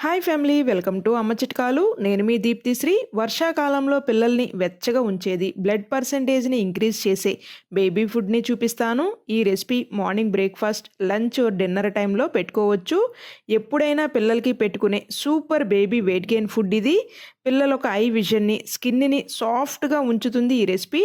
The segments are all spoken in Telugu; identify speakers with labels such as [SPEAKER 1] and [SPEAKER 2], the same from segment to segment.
[SPEAKER 1] హాయ్ ఫ్యామిలీ, వెల్కమ్ టు అమ్మ చిట్కాలు. నేను మీ దీప్తిశ్రీ. వర్షాకాలంలో పిల్లల్ని వెచ్చగా ఉంచేది, బ్లడ్ పర్సెంటేజ్ని ఇంక్రీజ్ చేసే బేబీ ఫుడ్ని చూపిస్తాను. ఈ recipe morning breakfast, lunch, dinner టైంలో పెట్టుకోవచ్చు. ఎప్పుడైనా పిల్లలకి పెట్టుకునే super baby weight gain food ఇది. పిల్లల ఒక ఐ విజన్ని, స్కిన్ని సాఫ్ట్గా ఉంచుతుంది ఈ రెసిపీ.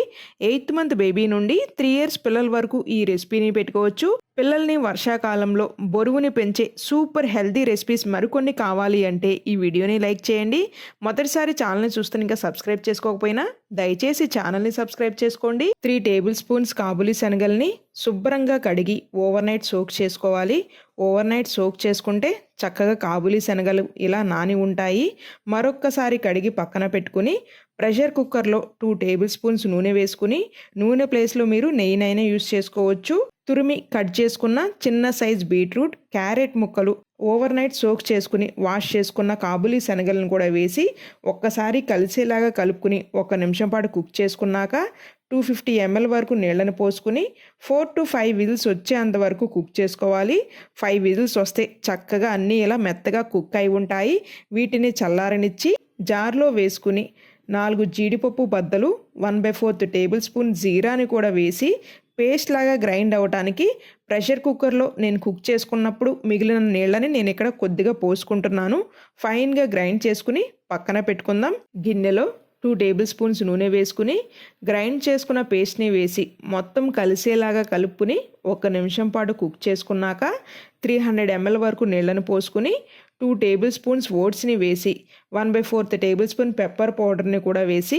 [SPEAKER 1] 8th మంత్ బేబీ నుండి 3 years పిల్లల వరకు ఈ రెసిపీని పెట్టుకోవచ్చు. పిల్లల్ని వర్షాకాలంలో బరువుని పెంచే సూపర్ హెల్తీ రెసిపీస్ మరికొన్ని కావాలి అంటే ఈ వీడియోని లైక్ చేయండి. మొదటిసారి ఛానల్ని చూస్తే ఇంకా సబ్స్క్రైబ్ చేసుకోకపోయినా దయచేసి ఛానల్ని సబ్స్క్రైబ్ చేసుకోండి. 3 tablespoons కాబులి శనగల్ని శుభ్రంగా కడిగి ఓవర్ నైట్ సోక్ చేసుకోవాలి. ఓవర్ నైట్ సోక్ చేసుకుంటే చక్కగా కాబులి శనగలు ఇలా నాని ఉంటాయి. మరొక్కసారి కడిగి పక్కన పెట్టుకుని ప్రెషర్ కుక్కర్లో 2 tablespoons నూనె వేసుకుని, నూనె ప్లేస్లో మీరు నెయ్యినైనా యూస్ చేసుకోవచ్చు. తురిమి కట్ చేసుకున్న చిన్న సైజ్ బీట్రూట్, క్యారెట్ ముక్కలు, ఓవర్ నైట్ సోక్ చేసుకుని వాష్ చేసుకున్న కాబులి శనగలను కూడా వేసి ఒక్కసారి కలిసేలాగా కలుపుకుని 1 నిమిషం పాటు కుక్ చేసుకున్నాక 250 ml వరకు నీళ్ళని పోసుకుని 4 to 5 విజిల్స్ వచ్చేంత వరకు కుక్ చేసుకోవాలి. 5 విజిల్స్ వస్తే చక్కగా అన్నీ ఇలా మెత్తగా కుక్ అయి ఉంటాయి. వీటిని చల్లారనిచ్చి జార్లో వేసుకుని 4 జీడిపప్పు బద్దలు, 1/4 tablespoon జీరాని కూడా వేసి పేస్ట్ లాగా గ్రైండ్ అవ్వటానికి ప్రెషర్ కుక్కర్లో నేను కుక్ చేసుకున్నప్పుడు మిగిలిన నీళ్ళని నేను ఇక్కడ కొద్దిగా పోసుకుంటున్నాను. ఫైన్గా గ్రైండ్ చేసుకుని పక్కన పెట్టుకుందాం. గిన్నెలో 2 tablespoons నూనె వేసుకుని గ్రైండ్ చేసుకున్న పేస్ట్ని వేసి మొత్తం కలిసేలాగా కలుపుకుని 1 నిమిషం పాటు కుక్ చేసుకున్నాక 300 ml వరకు నీళ్ళను పోసుకుని 2 tablespoons ఓట్స్ని వేసి 1/4 tablespoon పెప్పర్ పౌడర్ని కూడా వేసి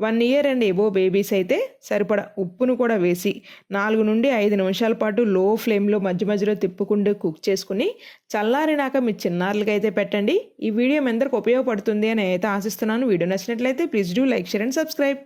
[SPEAKER 1] 1 year అండ్ ఎబో బేబీస్ అయితే సరిపడా ఉప్పును కూడా వేసి 4 నుండి 5 నిమిషాల పాటు లో ఫ్లేమ్లో మధ్య మధ్యలో తిప్పుకుంటూ కుక్ చేసుకుని చల్లారినాక మీ చిన్నారులకి అయితే పెట్టండి. ఈ వీడియో మీ అందరికి ఉపయోగపడుతుంది అని అయితే ఆశిస్తున్నాను. వీడియో నచ్చినట్లయితే please do like, share and subscribe.